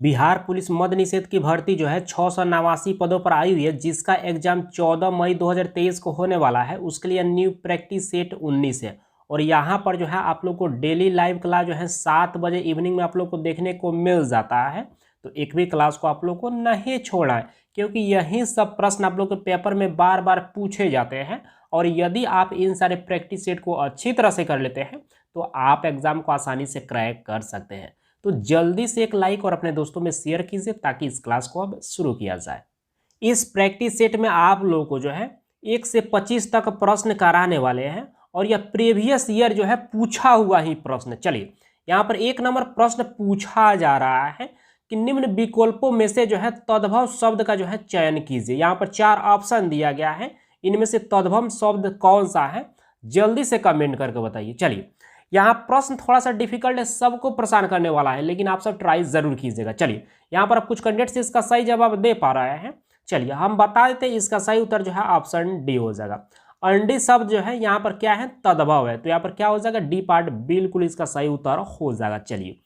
Bihar police मद्य निषेध की भर्ती जो है 689 पदों पर आई हुई है, जिसका एग्जाम 14 मई 2023 को होने वाला है। उसके लिए न्यू प्रैक्टिस सेट 19 है। और यहाँ पर जो है आप लोग को डेली लाइव क्लास जो है 7 बजे इवनिंग में आप लोग को देखने को मिल जाता है। तो एक भी क्लास को आप लोग को नहीं छोड़ना है, क्योंकि यही सब प्रश्न आप लोग के पेपर में बार बार पूछे जाते हैं। और यदि आप इन सारे प्रैक्टिस सेट को अच्छी तरह से कर लेते हैं तो आप एग्जाम को आसानी से क्रैक कर सकते हैं। तो जल्दी से एक लाइक और अपने दोस्तों में शेयर कीजिए ताकि इस क्लास को अब शुरू किया जाए। इस प्रैक्टिस सेट में आप लोगों को जो है 1 से 25 तक प्रश्न कराने वाले हैं, और यह प्रीवियस ईयर जो है पूछा हुआ ही प्रश्न। चलिए, यहाँ पर 1 नंबर प्रश्न पूछा जा रहा है कि निम्न विकल्पों में से जो है तद्भव शब्द का जो है चयन कीजिए। यहाँ पर 4 ऑप्शन दिया गया है, इनमें से तद्भव शब्द कौन सा है, जल्दी से कमेंट करके बताइए। चलिए, यहाँ प्रश्न थोड़ा सा डिफिकल्ट है, सबको परेशान करने वाला है, लेकिन आप सब ट्राई जरूर कीजिएगा। चलिए, यहाँ पर आप कुछ कैंडिडेट्स इसका सही जवाब दे पा रहे हैं। चलिए, हम बता देते हैं इसका सही उत्तर जो है ऑप्शन डी हो जाएगा। अंडी शब्द जो है यहाँ पर क्या है, तद्भव है, तो यहाँ पर क्या हो जाएगा, डी पार्ट बिल्कुल इसका सही उत्तर हो जाएगा। चलिए,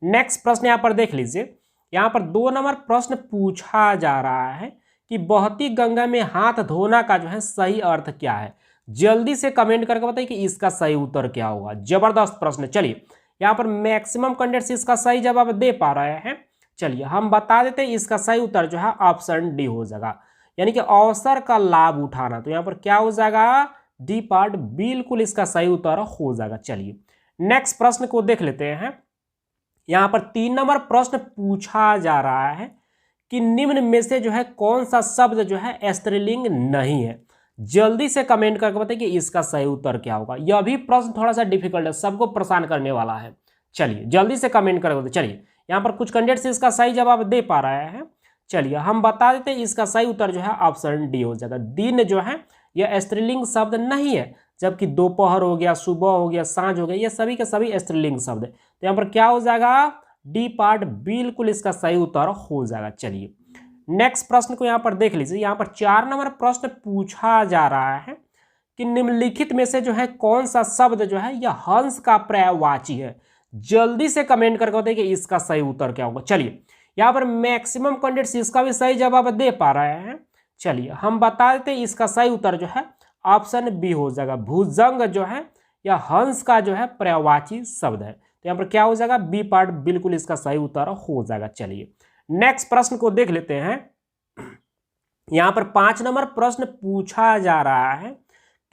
नेक्स्ट प्रश्न यहाँ पर देख लीजिए। यहाँ पर 2 नंबर प्रश्न पूछा जा रहा है कि बहती गंगा में हाथ धोना का जो है सही अर्थ क्या है। जल्दी से कमेंट करके बताइए कि इसका सही उत्तर क्या होगा। जबरदस्त प्रश्न। चलिए, यहाँ पर मैक्सिमम कैंडिडेट्स इसका सही जवाब दे पा रहे हैं। चलिए, हम बता देते हैं इसका सही उत्तर जो है ऑप्शन डी हो जाएगा, यानी कि अवसर का लाभ उठाना। तो यहाँ पर क्या हो जाएगा, डी पार्ट बिल्कुल इसका सही उत्तर हो जाएगा। चलिए, नेक्स्ट प्रश्न को देख लेते हैं। यहाँ पर 3 नंबर प्रश्न पूछा जा रहा है कि निम्न में से जो है कौन सा शब्द जो है स्त्रीलिंग नहीं है। जल्दी से कमेंट करके बताइए कि इसका सही उत्तर क्या होगा। यह भी प्रश्न थोड़ा सा डिफिकल्ट है, सबको परेशान करने वाला है। चलिए, जल्दी से कमेंट करके बताइए। चलिए, यहाँ पर कुछ कैंडिडेट्स इसका सही जवाब दे पा रहे हैं। चलिए, हम बता देते हैं इसका सही उत्तर जो है ऑप्शन डी हो जाएगा। दिन जो है यह स्त्रीलिंग शब्द नहीं है, जबकि दोपहर हो गया, सुबह हो गया, सांझ हो गया, ये सभी के सभी स्त्रीलिंग शब्द है। तो यहाँ पर क्या हो जाएगा, डी पार्ट बिल्कुल इसका सही उत्तर हो जाएगा। चलिए, नेक्स्ट प्रश्न को यहाँ पर देख लीजिए। यहाँ पर 4 नंबर प्रश्न पूछा जा रहा है कि निम्नलिखित में से जो है कौन सा शब्द जो है यह हंस का पर्यायवाची है। जल्दी से कमेंट करके बताइए कि इसका सही उत्तर क्या होगा। चलिए, यहाँ पर मैक्सिमम कैंडिडेट्स इसका भी सही जवाब दे पा रहे हैं। चलिए, हम बता देते हैं इसका सही उत्तर जो है ऑप्शन बी हो जाएगा। भुजंग जो है यह हंस का जो है पर्यायवाची शब्द है। तो यहाँ पर क्या हो जाएगा, बी पार्ट बिल्कुल इसका सही उत्तर हो जाएगा। चलिए, नेक्स्ट प्रश्न को देख लेते हैं। यहां पर 5 नंबर प्रश्न पूछा जा रहा है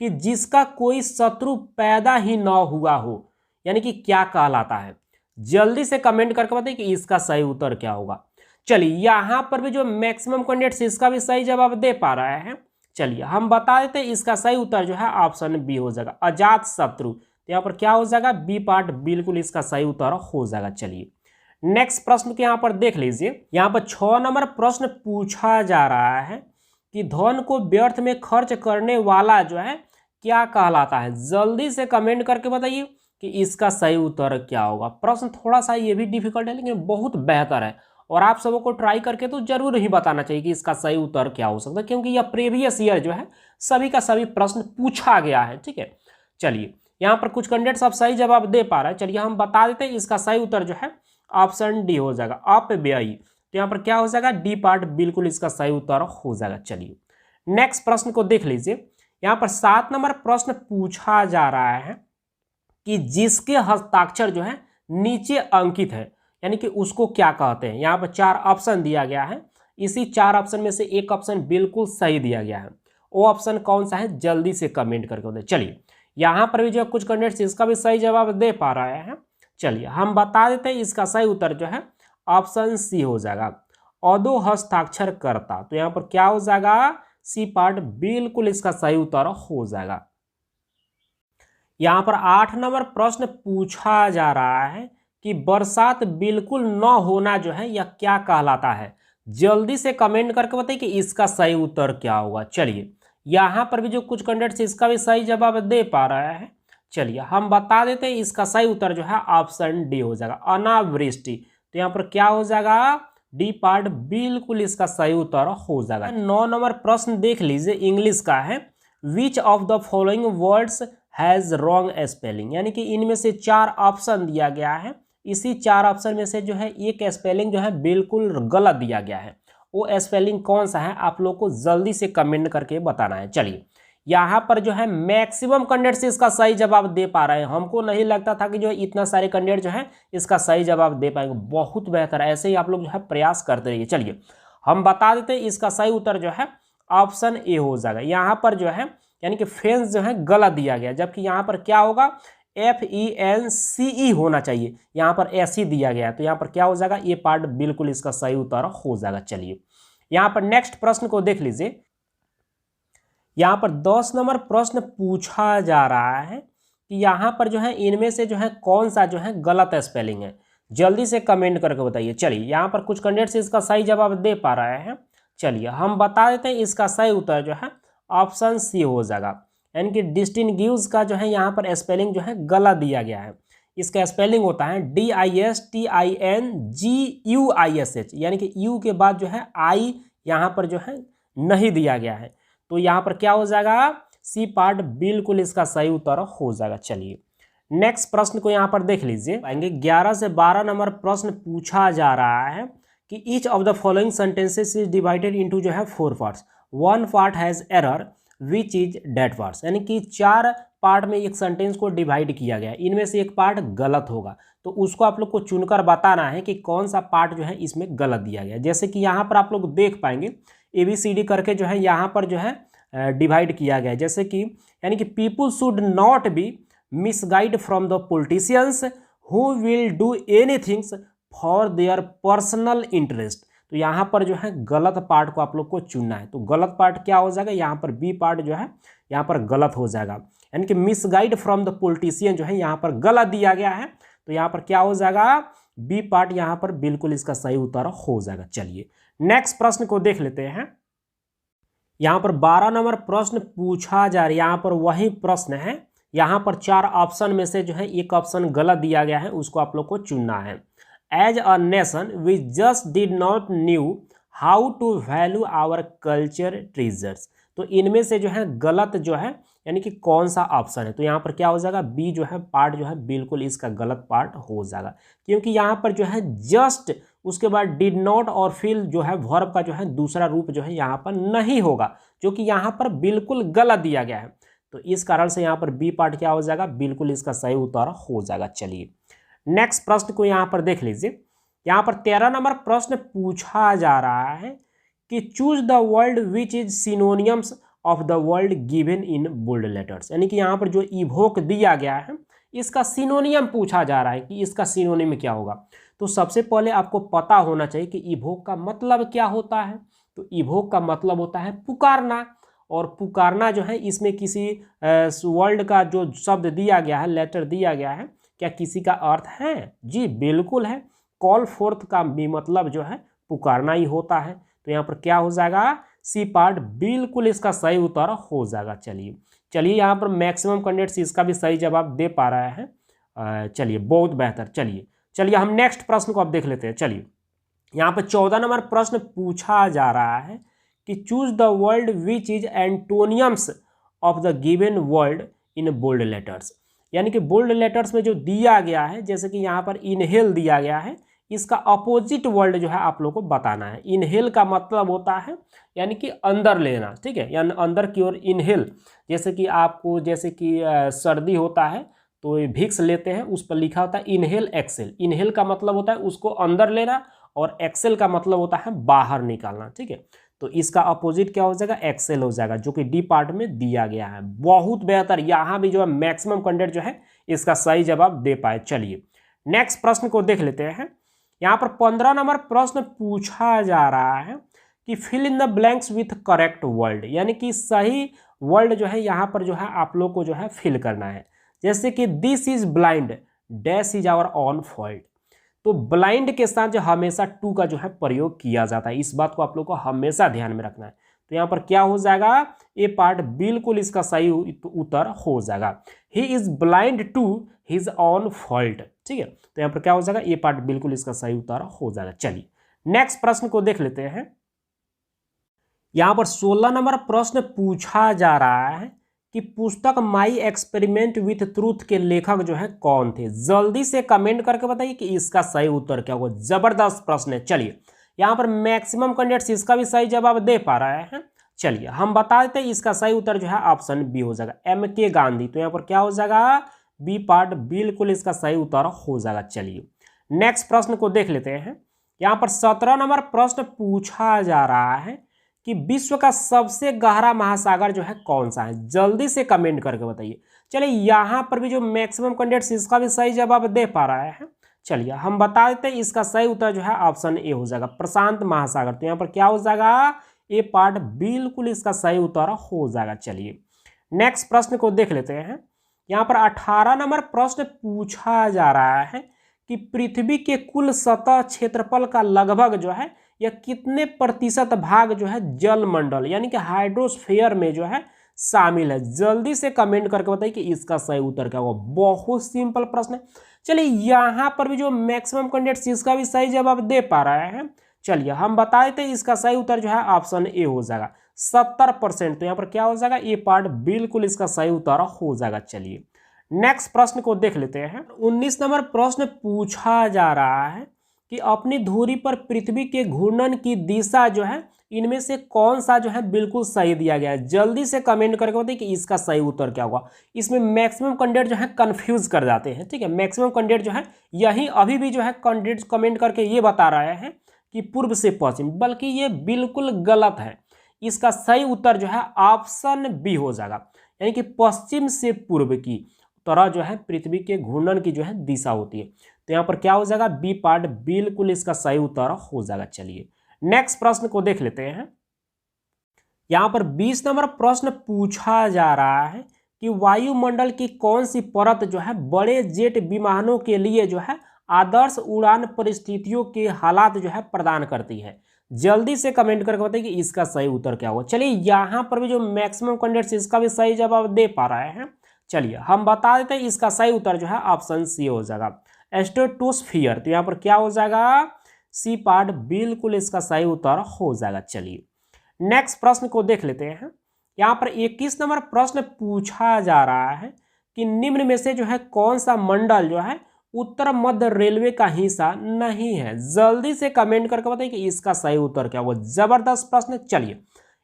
कि जिसका कोई शत्रु पैदा ही न हुआ हो, यानी कि क्या कहलाता है। जल्दी से कमेंट करके बताइए कि इसका सही उत्तर क्या होगा। चलिए, यहां पर भी जो मैक्सिमम कैंडिडेट्स इसका भी सही जवाब दे पा रहे हैं। चलिए, हम बता देते हैं इसका सही उत्तर जो है ऑप्शन बी हो जाएगा, अजात शत्रु। तो यहाँ पर क्या हो जाएगा, बी पार्ट बिल्कुल इसका सही उत्तर हो जाएगा। चलिए, नेक्स्ट प्रश्न को यहाँ पर देख लीजिए। यहाँ पर 6 नंबर प्रश्न पूछा जा रहा है कि धन को व्यर्थ में खर्च करने वाला जो है क्या कहलाता है। जल्दी से कमेंट करके बताइए कि इसका सही उत्तर क्या होगा। प्रश्न थोड़ा सा ये भी डिफिकल्ट है, लेकिन बहुत बेहतर है, और आप सबों को ट्राई करके तो जरूर ही बताना चाहिए कि इसका सही उत्तर क्या हो सकता है, क्योंकि यह प्रीवियस ईयर जो है सभी का सभी प्रश्न पूछा गया है। ठीक है, चलिए, यहाँ पर कुछ कैंडिडेट्स आप सही जवाब दे पा रहे हैं। चलिए, हम बता देते हैं इसका सही उत्तर जो है ऑप्शन डी हो जाएगा, अपव्ययी। तो यहाँ पर क्या हो जाएगा, डी पार्ट बिल्कुल इसका सही उत्तर हो जाएगा। चलिए, नेक्स्ट प्रश्न को देख लीजिए। यहाँ पर 7 नंबर प्रश्न पूछा जा रहा है कि जिसके हस्ताक्षर जो है नीचे अंकित है, यानी कि उसको क्या कहते हैं। यहाँ पर 4 ऑप्शन दिया गया है। इसी 4 ऑप्शन में से एक ऑप्शन बिल्कुल सही दिया गया है। वो ऑप्शन कौन सा है, जल्दी से कमेंट करके बताइए। चलिए, यहाँ पर भी जो कुछ कैंडिडेट्स इसका भी सही जवाब दे पा रहे हैं। चलिए, हम बता देते हैं इसका सही उत्तर जो है ऑप्शन सी हो जाएगा, अधो हस्ताक्षर करता। तो यहाँ पर क्या हो जाएगा, सी पार्ट बिल्कुल इसका सही उत्तर हो जाएगा। यहाँ पर 8 नंबर प्रश्न पूछा जा रहा है कि बरसात बिल्कुल न होना जो है यह क्या कहलाता है। जल्दी से कमेंट करके बताइए कि इसका सही उत्तर क्या होगा। चलिए, यहाँ पर भी जो कुछ कैंडिडेट्स इसका भी सही जवाब दे पा रहे हैं। चलिए, हम बता देते हैं इसका सही उत्तर जो है ऑप्शन डी हो जाएगा, अनावृष्टि। तो यहाँ पर क्या हो जाएगा, डी पार्ट बिल्कुल इसका सही उत्तर हो जाएगा। 9 नंबर प्रश्न देख लीजिए, इंग्लिश का है। Which of the following words has wrong spelling, यानी कि इनमें से 4 ऑप्शन दिया गया है, इसी 4 ऑप्शन में से जो है एक स्पेलिंग जो है बिल्कुल गलत दिया गया है। वो स्पेलिंग कौन सा है आप लोग को जल्दी से कमेंट करके बताना है। चलिए यहाँ पर जो है मैक्सिमम कैंडिडेट्स इसका सही जवाब दे पा रहे हैं। हमको नहीं लगता था कि जो है इतना सारे कैंडिडेट जो है इसका सही जवाब दे पाएंगे। बहुत बेहतर, ऐसे ही आप लोग जो है प्रयास करते रहिए। चलिए हम बता देते हैं, इसका सही उत्तर जो है ऑप्शन ए हो जाएगा। यहाँ पर जो है यानी कि फेंस जो है गलत दिया गया, जबकि यहाँ पर क्या होगा FENCE होना चाहिए, यहाँ पर SE दिया गया है। तो यहाँ पर क्या हो जाएगा, ये पार्ट बिल्कुल इसका सही उत्तर हो जाएगा। चलिए यहाँ पर नेक्स्ट प्रश्न को देख लीजिए। यहाँ पर 10 नंबर प्रश्न पूछा जा रहा है कि यहाँ पर जो है इनमें से जो है कौन सा जो है गलत स्पेलिंग है। जल्दी से कमेंट करके बताइए। चलिए यहाँ पर कुछ कैंडिडेट्स इसका सही जवाब दे पा रहे हैं। चलिए हम बता देते हैं, इसका सही उत्तर जो है ऑप्शन सी हो जाएगा। यानी कि डिस्टिंग्विश का जो है यहाँ पर स्पेलिंग जो है गलत दिया गया है। इसका स्पेलिंग होता है DISTINGUISH, यानी कि यू के बाद जो है आई यहाँ पर जो है नहीं दिया गया है। तो यहाँ पर क्या हो जाएगा, सी पार्ट बिल्कुल इसका सही उत्तर हो जाएगा। चलिए नेक्स्ट प्रश्न को यहाँ पर देख लीजिए। आएंगे 11 से 12 नंबर प्रश्न पूछा जा रहा है कि each of the following sentences is divided into जो है 4 parts, 1 part has error which is that parts. यानी कि 4 पार्ट में एक सेंटेंस को डिवाइड किया गया, इनमें से एक पार्ट गलत होगा। तो उसको आप लोग को चुनकर बताना है कि कौन सा पार्ट जो है इसमें गलत दिया गया। जैसे कि यहाँ पर आप लोग देख पाएंगे ABCD करके जो है यहाँ पर जो है डिवाइड किया गया है। जैसे कि यानी कि people should not be misguide from the politicians who will do anythings for their personal interest. तो यहाँ पर जो है गलत पार्ट को आप लोग को चुनना है। तो गलत पार्ट क्या हो जाएगा, यहाँ पर बी पार्ट जो है यहाँ पर गलत हो जाएगा। यानी कि मिसगाइड फ्रॉम द पॉलिटिशियन जो है यहाँ पर गलत दिया गया है। तो यहाँ पर क्या हो जाएगा, बी पार्ट यहाँ पर बिल्कुल इसका सही उत्तर हो जाएगा। चलिए नेक्स्ट प्रश्न को देख लेते हैं। यहाँ पर 12 नंबर प्रश्न पूछा जा रहा है। यहाँ पर वही प्रश्न है, यहाँ पर 4 ऑप्शन में से जो है एक ऑप्शन गलत दिया गया है, उसको आप लोग को चुनना है। As a nation we just did not knew how to value our culture treasures. तो इनमें से जो है गलत जो है यानी कि कौन सा ऑप्शन है, तो यहाँ पर क्या हो जाएगा, बी जो है पार्ट जो है बिल्कुल इसका गलत पार्ट हो जाएगा। क्योंकि यहाँ पर जो है जस्ट उसके बाद डिड नॉट और फिर जो है वर्ब का जो है दूसरा रूप जो है यहाँ पर नहीं होगा, जो कि यहाँ पर बिल्कुल गलत दिया गया है। तो इस कारण से यहाँ पर बी पार्ट क्या हो जाएगा, बिल्कुल इसका सही उत्तर हो जाएगा। चलिए नेक्स्ट प्रश्न को यहाँ पर देख लीजिए। यहाँ पर 13 नंबर प्रश्न पूछा जा रहा है कि choose the word which is synonyms of the word given in bold letters. यानी कि यहाँ पर जो इवोक दिया गया है इसका सिनोनियम पूछा जा रहा है कि इसका सिनोनिम क्या होगा। तो सबसे पहले आपको पता होना चाहिए कि इवोक का मतलब क्या होता है। तो इवोक का मतलब होता है पुकारना, और पुकारना जो है इसमें किसी वर्ड का जो शब्द दिया गया है, लेटर दिया गया है, क्या किसी का अर्थ है? जी बिल्कुल है। कॉल फोर्थ का भी मतलब जो है पुकारना ही होता है। तो यहाँ पर क्या हो जाएगा, सी पार्ट बिल्कुल इसका सही उत्तर हो जाएगा। चलिए यहाँ पर मैक्सिमम कैंडिडेट्स इसका भी सही जवाब दे पा रहे हैं। चलिए बहुत बेहतर। चलिए हम नेक्स्ट प्रश्न को अब देख लेते हैं। चलिए यहाँ पर 14 नंबर प्रश्न पूछा जा रहा है कि choose the word which is antonyms of the given word in bold letters. यानी कि बोल्ड लेटर्स में जो दिया गया है, जैसे कि यहाँ पर इनहेल दिया गया है, इसका अपोजिट वर्ड जो है आप लोग को बताना है। इनहेल का मतलब होता है यानी कि अंदर लेना, ठीक है, यानी अंदर की ओर इनहेल। जैसे कि आपको सर्दी होता है तो विक्स लेते हैं, उस पर लिखा होता है इनहेल एक्सेल। इनहेल का मतलब होता है उसको अंदर लेना और एक्सेल का मतलब होता है बाहर निकालना, ठीक है। तो इसका अपोजिट क्या हो जाएगा, एक्सेल हो जाएगा, जो कि डी पार्ट में दिया गया है। बहुत बेहतर, यहाँ भी जो है मैक्सिमम कैंडिडेट जो है इसका सही जवाब दे पाए। चलिए नेक्स्ट प्रश्न को देख लेते हैं। यहाँ पर 15 नंबर प्रश्न पूछा जा रहा है कि fill in the blanks with correct word. यानी कि सही वर्ड जो है यहाँ पर जो है आप लोग को जो है फिल करना है। जैसे कि this is blind dash is our own fault. तो ब्लाइंड के साथ जो हमेशा टू का जो है प्रयोग किया जाता है, इस बात को आप लोग को हमेशा ध्यान में रखना है। तो यहाँ पर क्या हो जाएगा, ये पार्ट बिल्कुल इसका सही उत्तर हो जाएगा। He is blind to his own fault, ठीक है। तो यहाँ पर क्या हो जाएगा, ये पार्ट बिल्कुल इसका सही उत्तर हो जाएगा। चलिए नेक्स्ट प्रश्न को देख लेते हैं। यहाँ पर 16 नंबर प्रश्न पूछा जा रहा है कि पुस्तक माई एक्सपेरिमेंट विथ ट्रूथ के लेखक जो है कौन थे? जल्दी से कमेंट करके बताइए कि इसका सही उत्तर क्या होगा। जबरदस्त प्रश्न है। चलिए यहाँ पर मैक्सिमम कैंडिडेट्स इसका भी सही जवाब दे पा रहे हैं। चलिए हम बता देते हैं इसका सही उत्तर जो है ऑप्शन बी हो जाएगा, MK गांधी। तो यहाँ पर क्या हो जाएगा? बी पार्ट बिल्कुल इसका सही उत्तर हो जाएगा। चलिए नेक्स्ट प्रश्न को देख लेते हैं। यहाँ पर 17 नंबर प्रश्न पूछा जा रहा है कि विश्व का सबसे गहरा महासागर जो है कौन सा है? जल्दी से कमेंट करके बताइए। चलिए यहाँ पर भी जो मैक्सिमम कैंडिडेट्स इसका भी सही जवाब दे पा रहे हैं। चलिए हम बता देते हैं इसका सही उत्तर जो है ऑप्शन ए हो जाएगा, प्रशांत महासागर। तो यहाँ पर क्या हो जाएगा? ए पार्ट बिल्कुल इसका सही उत्तर हो जाएगा। चलिए नेक्स्ट प्रश्न को देख लेते हैं। यहाँ पर 18 नंबर प्रश्न पूछा जा रहा है कि पृथ्वी के कुल सतह क्षेत्रफल का लगभग जो है या कितने प्रतिशत भाग जो है जलमंडल यानी कि हाइड्रोस्फीयर में जो है शामिल है? जल्दी से कमेंट करके बताइए कि इसका सही उत्तर क्या होगा। बहुत सिंपल प्रश्न है। चलिए यहाँ पर भी जो मैक्सिमम कैंडिडेट्स इसका भी सही जवाब दे पा रहे हैं। चलिए हम बता देते हैं इसका सही उत्तर जो है ऑप्शन ए हो जाएगा, 70%। तो यहाँ पर क्या हो जाएगा? ए पार्ट बिल्कुल इसका सही उत्तर हो जाएगा। चलिए नेक्स्ट प्रश्न को देख लेते हैं। 19 नंबर प्रश्न पूछा जा रहा है कि अपनी धुरी पर पृथ्वी के घूर्णन की दिशा जो है इनमें से कौन सा जो है बिल्कुल सही दिया गया है? जल्दी से कमेंट करके बताइए कि इसका सही उत्तर क्या होगा। इसमें मैक्सिमम कैंडिडेट जो है कंफ्यूज कर जाते हैं। ठीक है, मैक्सिमम कैंडिडेट जो है यही अभी भी जो है कैंडिडेट कमेंट करके ये बता रहे हैं कि पूर्व से पश्चिम, बल्कि ये बिल्कुल गलत है। इसका सही उत्तर जो है ऑप्शन बी हो जाएगा, यानी कि पश्चिम से पूर्व की तरह जो है पृथ्वी के घूर्णन की जो है दिशा होती है। तो यहाँ पर क्या हो जाएगा? बी पार्ट बिल्कुल इसका सही उत्तर हो जाएगा। चलिए नेक्स्ट प्रश्न को देख लेते हैं। यहाँ पर 20 नंबर प्रश्न पूछा जा रहा है कि वायुमंडल की कौन सी परत जो है बड़े जेट विमानों के लिए जो है आदर्श उड़ान परिस्थितियों के हालात जो है प्रदान करती है? जल्दी से कमेंट करके बताइए कि इसका सही उत्तर क्या होगा। चलिए यहाँ पर भी जो मैक्सिमम कैंडिडेट्स इसका भी सही जवाब दे पा रहे हैं। चलिए हम बता देते हैं इसका सही उत्तर जो है ऑप्शन सी हो जाएगा, स्ट्रेटोस्फियर। तो यहाँ पर क्या हो जाएगा? सी पार्ट बिल्कुल इसका सही उत्तर हो जाएगा। चलिए नेक्स्ट प्रश्न को देख लेते हैं। यहाँ पर 21 नंबर प्रश्न पूछा जा रहा है कि निम्न में से जो है कौन सा मंडल जो है उत्तर मध्य रेलवे का हिस्सा नहीं है? जल्दी से कमेंट करके बताइए कि इसका सही उत्तर क्या होगा। जबरदस्त प्रश्न। चलिए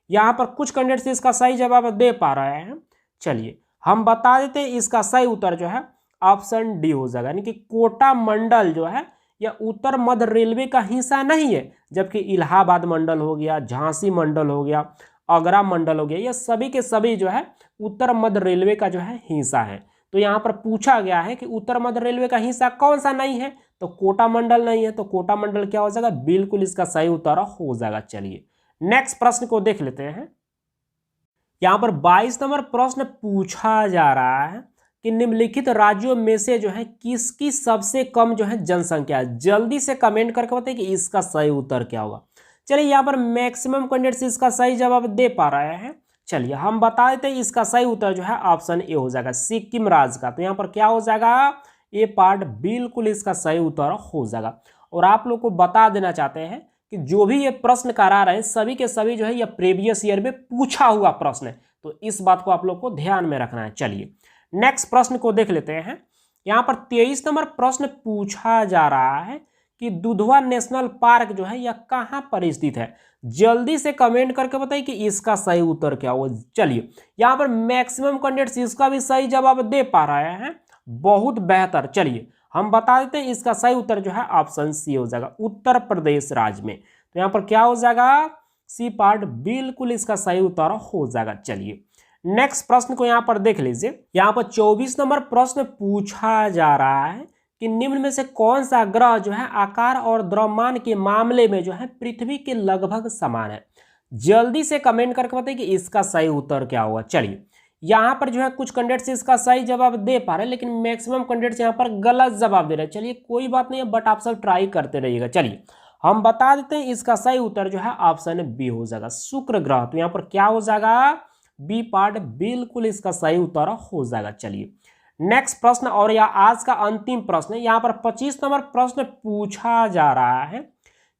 यहाँ पर कुछ कैंडिडेट्स इसका सही जवाब दे पा रहे हैं। चलिए हम बता देते हैं इसका सही उत्तर जो है ऑप्शन डी हो जाएगा, यानी कि कोटा मंडल जो है यह उत्तर मध्य रेलवे का हिस्सा नहीं है, जबकि इलाहाबाद मंडल हो गया, झांसी मंडल हो गया, आगरा मंडल हो गया, ये सभी के सभी जो है उत्तर मध्य रेलवे का जो है हिस्सा है। तो यहाँ पर पूछा गया है कि उत्तर मध्य रेलवे का हिस्सा कौन सा नहीं है? तो कोटा मंडल नहीं है। तो कोटा मंडल क्या हो जाएगा? बिल्कुल इसका सही उत्तर हो जाएगा। चलिए नेक्स्ट प्रश्न को देख लेते हैं। यहाँ पर 22 नंबर प्रश्न पूछा जा रहा है कि निम्नलिखित राज्यों में से जो है किसकी सबसे कम जो है जनसंख्या है? जल्दी से कमेंट करके बताइए कि इसका सही उत्तर क्या होगा। चलिए यहाँ पर मैक्सिमम कैंडिडेट्स इसका सही जवाब दे पा रहे हैं। चलिए हम बता देते हैं इसका सही उत्तर जो है ऑप्शन ए हो जाएगा, सिक्किम राज्य का। तो यहाँ पर क्या हो जाएगा? ए पार्ट बिल्कुल इसका सही उत्तर हो जाएगा। और आप लोग को बता देना चाहते हैं कि जो भी ये प्रश्न करा रहे हैं सभी के सभी जो है ये प्रीवियस ईयर में पूछा हुआ प्रश्न है, तो इस बात को आप लोग को ध्यान में रखना है। चलिए नेक्स्ट प्रश्न को देख लेते हैं। यहाँ पर 23 नंबर प्रश्न पूछा जा रहा है कि दुधवा नेशनल पार्क जो है यह कहाँ पर स्थित है? जल्दी से कमेंट करके बताइए कि इसका सही उत्तर क्या होगा। चलिए यहाँ पर मैक्सिमम कैंडिडेट्स इसका भी सही जवाब दे पा रहे हैं। बहुत बेहतर। चलिए हम बता देते हैं इसका सही उत्तर जो है ऑप्शन सी हो जाएगा, उत्तर प्रदेश राज्य में। तो यहाँ पर क्या हो जाएगा? सी पार्ट बिल्कुल इसका सही उत्तर हो जाएगा। चलिए नेक्स्ट प्रश्न को यहाँ पर देख लीजिए। यहाँ पर 24 नंबर प्रश्न पूछा जा रहा है कि निम्न में से कौन सा ग्रह जो है आकार और द्रव्यमान के मामले में जो है पृथ्वी के लगभग समान है? जल्दी से कमेंट करके बताइए कि इसका सही उत्तर क्या होगा। चलिए यहाँ पर जो है कुछ कैंडिडेट्स इसका सही जवाब दे पा रहे हैं, लेकिन मैक्सिमम कैंडिडेट्स यहाँ पर गलत जवाब दे रहे हैं। चलिए कोई बात नहीं है, बट आप सब ट्राई करते रहिएगा। चलिए हम बता देते हैं इसका सही उत्तर जो है ऑप्शन बी हो जाएगा, शुक्र ग्रह। तो यहाँ पर क्या हो जाएगा? बी पार्ट बिल्कुल इसका सही उत्तर हो जाएगा। चलिए नेक्स्ट प्रश्न और यह आज का अंतिम प्रश्न है। यहाँ पर 25 नंबर प्रश्न पूछा जा रहा है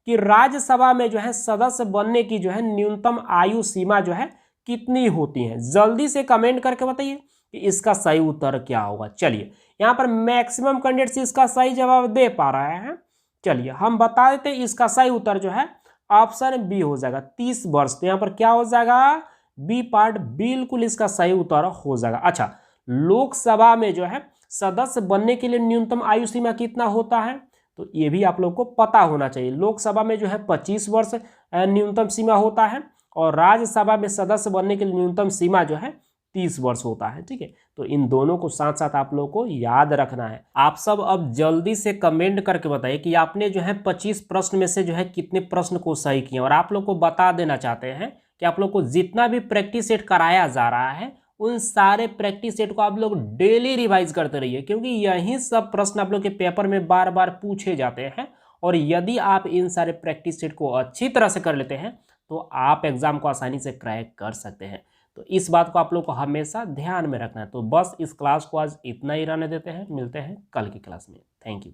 कि राज्यसभा में जो है सदस्य बनने की जो है न्यूनतम आयु सीमा जो है कितनी होती हैं? जल्दी से कमेंट करके बताइए कि इसका सही उत्तर क्या होगा। चलिए यहाँ पर मैक्सिमम कैंडिडेट्स इसका सही जवाब दे पा रहे हैं। चलिए हम बता देते हैं, इसका सही उत्तर जो है ऑप्शन बी हो जाएगा 30 वर्ष। तो यहाँ पर क्या हो जाएगा, बी पार्ट बिल्कुल इसका सही उत्तर हो जाएगा। अच्छा, लोकसभा में जो है सदस्य बनने के लिए न्यूनतम आयु सीमा कितना होता है, तो ये भी आप लोग को पता होना चाहिए। लोकसभा में जो है 25 वर्ष न्यूनतम सीमा होता है और राज्यसभा में सदस्य बनने के लिए न्यूनतम सीमा जो है 30 वर्ष होता है। ठीक है, तो इन दोनों को साथ साथ आप लोग को याद रखना है। आप सब अब जल्दी से कमेंट करके बताइए कि आपने जो है 25 प्रश्न में से जो है कितने प्रश्न को सही किए। और आप लोग को बता देना चाहते हैं कि आप लोग को जितना भी प्रैक्टिस सेट कराया जा रहा है उन सारे प्रैक्टिस सेट को आप लोग डेली रिवाइज करते रहिए, क्योंकि यही सब प्रश्न आप लोग के पेपर में बार बार पूछे जाते हैं। और यदि आप इन सारे प्रैक्टिस सेट को अच्छी तरह से कर लेते हैं तो आप एग्जाम को आसानी से क्रैक कर सकते हैं। तो इस बात को आप लोग को हमेशा ध्यान में रखना है। तो बस इस क्लास को आज इतना ही रहने देते हैं, मिलते हैं कल की क्लास में। Thank you.